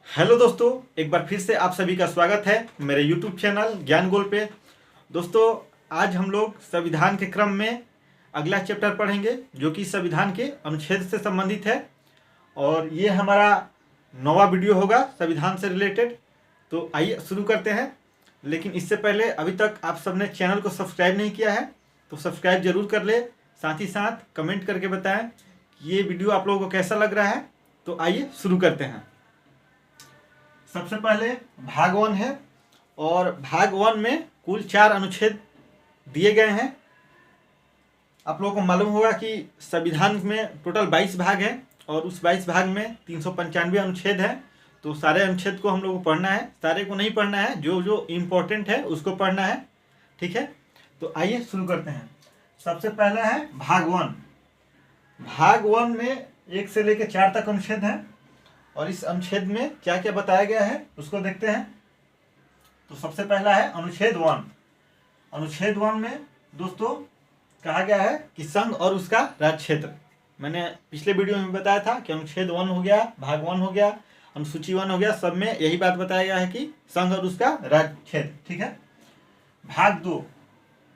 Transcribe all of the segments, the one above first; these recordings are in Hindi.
हेलो दोस्तों, एक बार फिर से आप सभी का स्वागत है मेरे यूट्यूब चैनल ज्ञान गोल पे। दोस्तों, आज हम लोग संविधान के क्रम में अगला चैप्टर पढ़ेंगे जो कि संविधान के अनुच्छेद से संबंधित है। और ये हमारा 9वां वीडियो होगा संविधान से रिलेटेड। तो आइए शुरू करते हैं। लेकिन इससे पहले अभी तक आप सबने चैनल को सब्सक्राइब नहीं किया है तो सब्सक्राइब जरूर कर ले। साथ ही साथ कमेंट करके बताएं कि ये वीडियो आप लोगों को कैसा लग रहा है। तो आइए शुरू करते हैं। सबसे पहले भाग 1 है और भाग 1 में कुल 4 अनुच्छेद दिए गए हैं। आप लोगों को मालूम होगा कि संविधान में टोटल 22 भाग हैं और उस 22 भाग में 395 अनुच्छेद हैं। तो सारे अनुच्छेद को हम लोग को पढ़ना है, सारे को नहीं पढ़ना है, जो जो इम्पोर्टेंट है उसको पढ़ना है। ठीक है, तो आइए शुरू करते हैं। सबसे पहला है भाग 1। भाग 1 में 1 से लेकर 4 तक अनुच्छेद हैं और इस अनुच्छेद में क्या क्या बताया गया है उसको देखते हैं। तो सबसे पहला है अनुच्छेद 1। अनुच्छेद 1 में दोस्तों कहा गया है कि संघ और उसका राज्य क्षेत्र। मैंने पिछले वीडियो में बताया था कि अनुच्छेद 1 हो गया, भाग 1 हो गया, अनुसूची 1 हो गया, सब में यही बात बताया गया है कि संघ और उसका राज्य क्षेत्र। ठीक है, भाग 2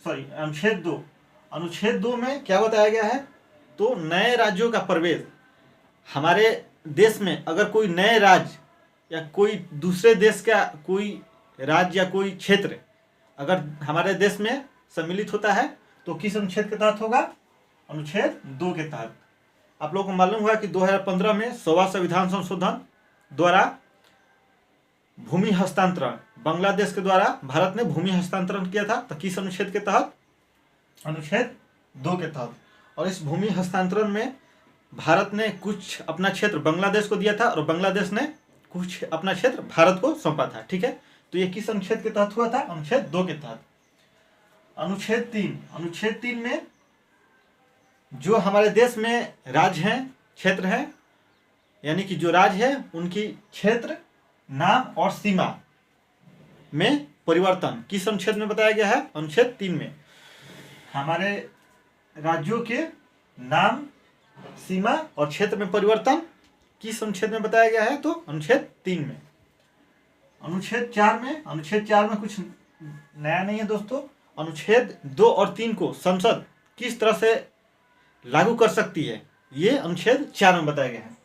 अनुच्छेद 2। अनुच्छेद 2 में क्या बताया गया है, तो नए राज्यों का प्रवेश। हमारे देश में अगर कोई नए राज्य या कोई दूसरे देश का कोई राज्य या कोई क्षेत्र अगर हमारे देश में सम्मिलित होता है तो किस अनुच्छेद के तहत होगा, अनुच्छेद 2 के तहत। आप लोगों को मालूम हुआ कि 2015 में 100वां संविधान संशोधन द्वारा भूमि हस्तांतरण, बांग्लादेश के द्वारा भारत ने भूमि हस्तांतरण किया था, तो किस अनुच्छेद के तहत, अनुच्छेद 2 के तहत। और इस भूमि हस्तांतरण में भारत ने कुछ अपना क्षेत्र बांग्लादेश को दिया था और बांग्लादेश ने कुछ अपना क्षेत्र भारत को सौंपा था। ठीक है, तो ये किस अनुच्छेद के तहत हुआ था, अनुच्छेद 2 के तहत। अनुच्छेद 3। अनुच्छेद 3 में जो हमारे देश में राज्य हैं, क्षेत्र हैं, यानी कि जो राज्य है उनकी क्षेत्र, नाम और सीमा में परिवर्तन किस अनुच्छेद में बताया गया है, अनुच्छेद 3 में। हमारे राज्यों के नाम, सीमा और क्षेत्र में परिवर्तन किस अनुच्छेद में बताया गया है, तो अनुच्छेद 3 में। अनुच्छेद 4 में, अनुच्छेद 4 में कुछ नया नहीं है दोस्तों। अनुच्छेद 2 और 3 को संसद किस तरह से लागू कर सकती है, ये अनुच्छेद 4 में बताया गया है।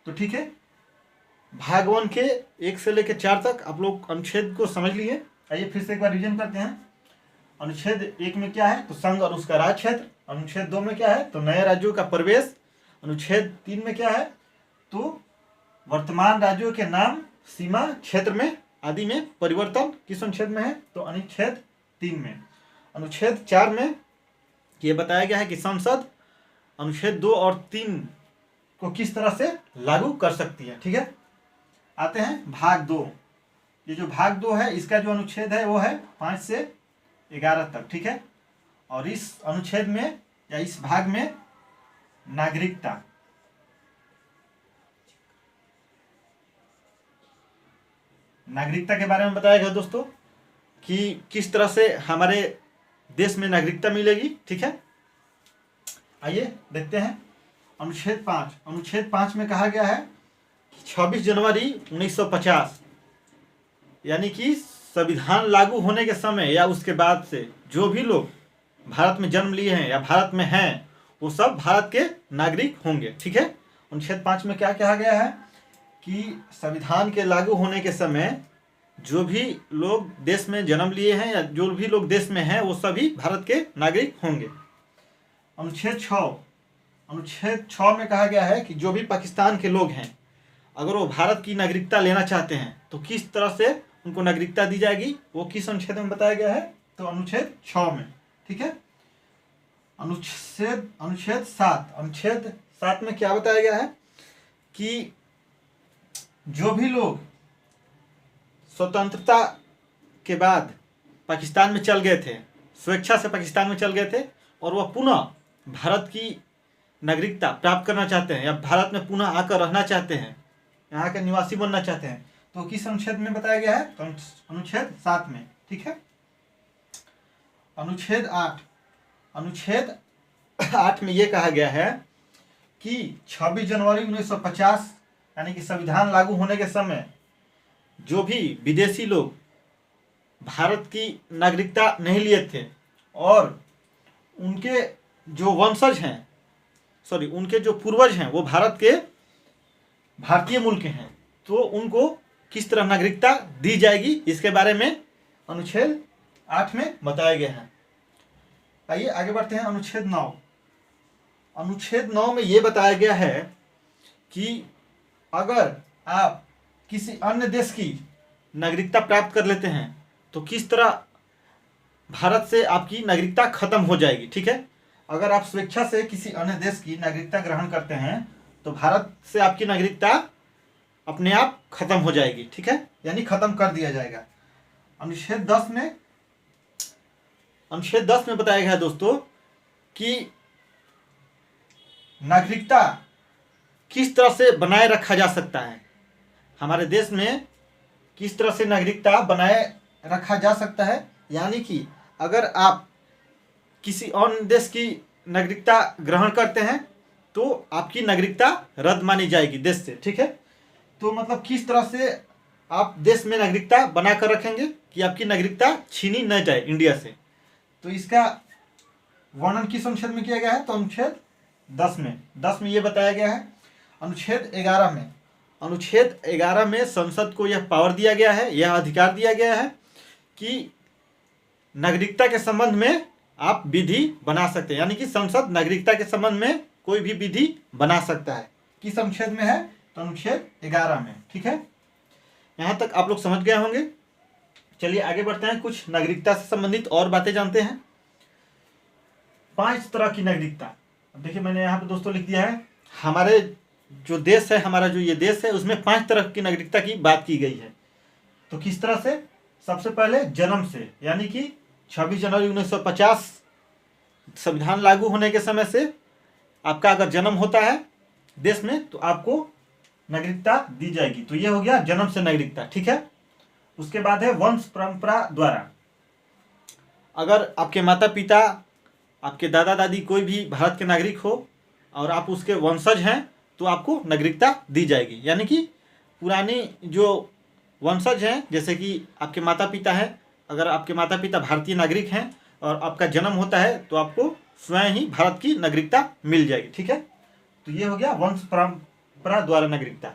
तो ठीक है, भाग 1 के 1 से लेकर 4 तक आप लोग अनुच्छेद को समझ लिए। आइए फिर से एक बार रिवीजन करते हैं। अनुच्छेद 1 में क्या है, तो संघ और उसका राज्य क्षेत्र। अनुच्छेद 2 में क्या है, तो नए राज्यों का प्रवेश। अनुच्छेद 3 में क्या है, तो वर्तमान राज्यों के नाम, सीमा, क्षेत्र में आदि में परिवर्तन किस अनुच्छेद में है, तो अनुच्छेद 3 में। अनुच्छेद 4 में ये बताया गया है कि संसद अनुच्छेद 2 और 3 को किस तरह से लागू कर सकती है। ठीक है, आते हैं भाग 2। ये जो भाग 2 है इसका जो अनुच्छेद है वो है 5 से 11 तक। ठीक है, और इस अनुच्छेद में या इस भाग में नागरिकता, नागरिकता के बारे में बताया गया दोस्तों कि किस तरह से हमारे देश में नागरिकता मिलेगी। ठीक है, आइए देखते हैं अनुच्छेद 5। अनुच्छेद 5 में कहा गया है कि 26 जनवरी 1950 यानी कि संविधान लागू होने के समय या उसके बाद से जो भी लोग भारत में जन्म लिए हैं या भारत में हैं वो सब भारत के नागरिक होंगे। ठीक है, अनुच्छेद 5 में क्या कहा गया है कि संविधान के लागू होने के समय जो भी लोग देश में जन्म लिए हैं या जो भी लोग देश में हैं वो सभी भारत के नागरिक होंगे। अनुच्छेद 6। अनुच्छेद 6 में कहा गया है कि जो भी पाकिस्तान के लोग हैं अगर वो भारत की नागरिकता लेना चाहते हैं तो किस तरह से उनको नागरिकता दी जाएगी, वो किस अनुच्छेद में बताया गया है, तो अनुच्छेद 6 में। ठीक है, अनुच्छेद 7। अनुच्छेद 7 में क्या बताया गया है कि जो भी लोग स्वतंत्रता के बाद पाकिस्तान में चल गए थे, स्वेच्छा से पाकिस्तान में चल गए थे और वह पुनः भारत की नागरिकता प्राप्त करना चाहते हैं या भारत में पुनः आकर रहना चाहते हैं, यहाँ के निवासी बनना चाहते हैं, तो किस अनुच्छेद में बताया गया है, तो अनुच्छेद 7 में। ठीक है, अनुच्छेद 8। अनुच्छेद 8 में ये कहा गया है कि 26 जनवरी 1950 यानी कि संविधान लागू होने के समय जो भी विदेशी लोग भारत की नागरिकता नहीं लिए थे और उनके जो वंशज हैं, सॉरी उनके जो पूर्वज हैं वो भारतीय मूल के हैं, तो उनको किस तरह नागरिकता दी जाएगी इसके बारे में अनुच्छेद 8 में बताया गया है। आइए आगे बढ़ते हैं। अनुच्छेद 9। अनुच्छेद 9 में ये बताया गया है कि अगर आप किसी अन्य देश की नागरिकता प्राप्त कर लेते हैं तो किस तरह भारत से आपकी नागरिकता खत्म हो जाएगी। ठीक है, अगर आप स्वेच्छा से किसी अन्य देश की नागरिकता ग्रहण करते हैं तो भारत से आपकी नागरिकता अपने आप खत्म हो जाएगी। ठीक है, यानी खत्म कर दिया जाएगा। अनुच्छेद 10 में बताया गया है दोस्तों कि नागरिकता किस तरह से बनाए रखा जा सकता है, हमारे देश में किस तरह से नागरिकता बनाए रखा जा सकता है। यानी कि अगर आप किसी अन्य देश की नागरिकता ग्रहण करते हैं तो आपकी नागरिकता रद्द मानी जाएगी देश से। ठीक है, तो मतलब किस तरह से आप देश में नागरिकता बनाकर रखेंगे कि आपकी नागरिकता छीनी न जाए इंडिया से। तो इसका वर्णन किस अनुच्छेद में किया गया है, तो अनुच्छेद 10 में ये बताया गया है। अनुच्छेद 11 में संसद को यह पावर दिया गया है, यह अधिकार दिया गया है कि नागरिकता के संबंध में आप विधि बना सकते हैं। यानी कि संसद नागरिकता के संबंध में कोई भी विधि बना सकता है। किस अनुच्छेद में है, तो अनुच्छेद 11 में। ठीक है, यहाँ तक आप लोग समझ गए होंगे। चलिए आगे बढ़ते हैं, कुछ नागरिकता से संबंधित और बातें जानते हैं। 5 तरह की नागरिकता। अब देखिए मैंने यहाँ पे दोस्तों लिख दिया है, हमारे जो देश है, हमारा जो ये देश है उसमें 5 तरह की नागरिकता की बात की गई है। तो किस तरह से, सबसे पहले जन्म से, यानी कि 26 जनवरी 1950 संविधान लागू होने के समय से आपका अगर जन्म होता है देश में तो आपको नागरिकता दी जाएगी। तो ये हो गया जन्म से नागरिकता। ठीक है, उसके बाद है वंश परंपरा द्वारा। अगर आपके माता पिता, आपके दादा दादी कोई भी भारत के नागरिक हो और आप उसके वंशज हैं तो आपको नागरिकता दी जाएगी। यानी कि पुरानी जो वंशज हैं, जैसे कि आपके माता पिता हैं, अगर आपके माता पिता भारतीय नागरिक हैं और आपका जन्म होता है तो आपको स्वयं ही भारत की नागरिकता मिल जाएगी। ठीक है, तो ये हो गया वंश परंपरा द्वारा नागरिकता।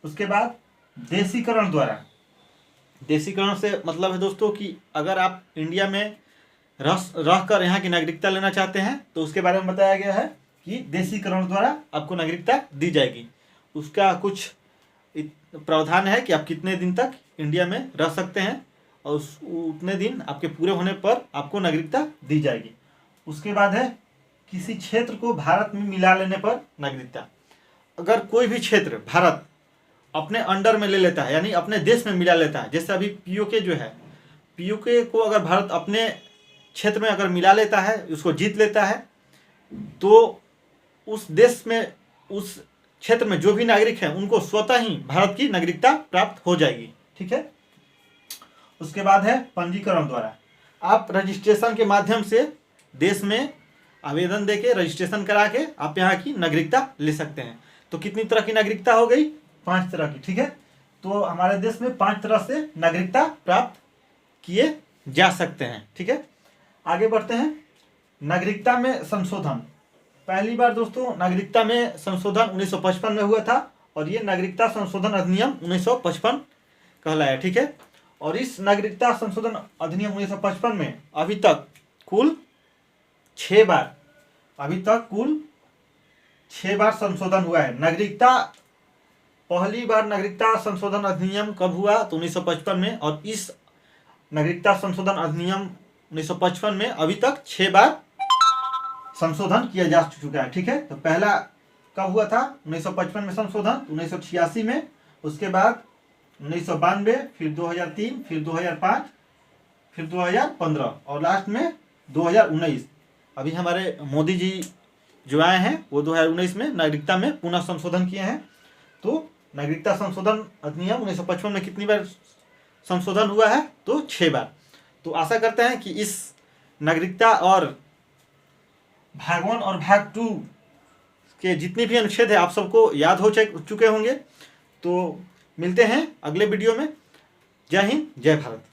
उसके बाद देशीकरण द्वारा। देशीकरण से मतलब है दोस्तों कि अगर आप इंडिया में रह कर यहाँ की नागरिकता लेना चाहते हैं तो उसके बारे में बताया गया है कि देशीकरण द्वारा आपको नागरिकता दी जाएगी। उसका कुछ प्रावधान है कि आप कितने दिन तक इंडिया में रह सकते हैं और उतने दिन आपके पूरे होने पर आपको नागरिकता दी जाएगी। उसके बाद है किसी क्षेत्र को भारत में मिला लेने पर नागरिकता। अगर कोई भी क्षेत्र भारत अपने अंडर में ले लेता है, यानी अपने देश में मिला लेता है, जैसे अभी पीओके जो है, पीओके को अगर भारत अपने क्षेत्र में अगर मिला लेता है, उसको जीत लेता है, तो उस देश में, उस क्षेत्र में जो भी नागरिक हैं उनको स्वतः ही भारत की नागरिकता प्राप्त हो जाएगी। ठीक है, उसके बाद है पंजीकरण द्वारा। आप रजिस्ट्रेशन के माध्यम से देश में आवेदन देके रजिस्ट्रेशन करा के आप यहाँ की नागरिकता ले सकते हैं। तो कितनी तरह की नागरिकता हो गई, 5 तरह की। ठीक है, तो हमारे देश में 5 तरह से नागरिकता प्राप्त किए जा सकते हैं। ठीक है, आगे बढ़ते हैं। नागरिकता में संशोधन। पहली बार दोस्तों नागरिकता में संशोधन 1955 में हुआ था और ये नागरिकता संशोधन अधिनियम 1955 कहलाया। ठीक है, और इस नागरिकता संशोधन अधिनियम 1955 में अभी तक कुल 6 बार संशोधन हुआ है। पहली बार नागरिकता संशोधन अधिनियम कब हुआ, तो 1955 में, और इस नागरिकता संशोधन अधिनियम 1955 में अभी तक 6 बार संशोधन किया जा चुका है। ठीक है, तो पहला कब हुआ था, 1955 में संशोधन, 1986 में, उसके बाद 1992, फिर 2003, फिर 2005, फिर 2015 और लास्ट में 2019। अभी हमारे मोदी जी जो आए हैं वो 2019 में नागरिकता में पुनः संशोधन किए हैं। तो नागरिकता संशोधन अधिनियम 1955 में कितनी बार संशोधन हुआ है, तो 6 बार। तो आशा करते हैं कि इस नागरिकता और भाग 1 और भाग 2 के जितने भी अनुच्छेद है आप सबको याद हो चुके होंगे। तो मिलते हैं अगले वीडियो में। जय हिंद, जय भारत।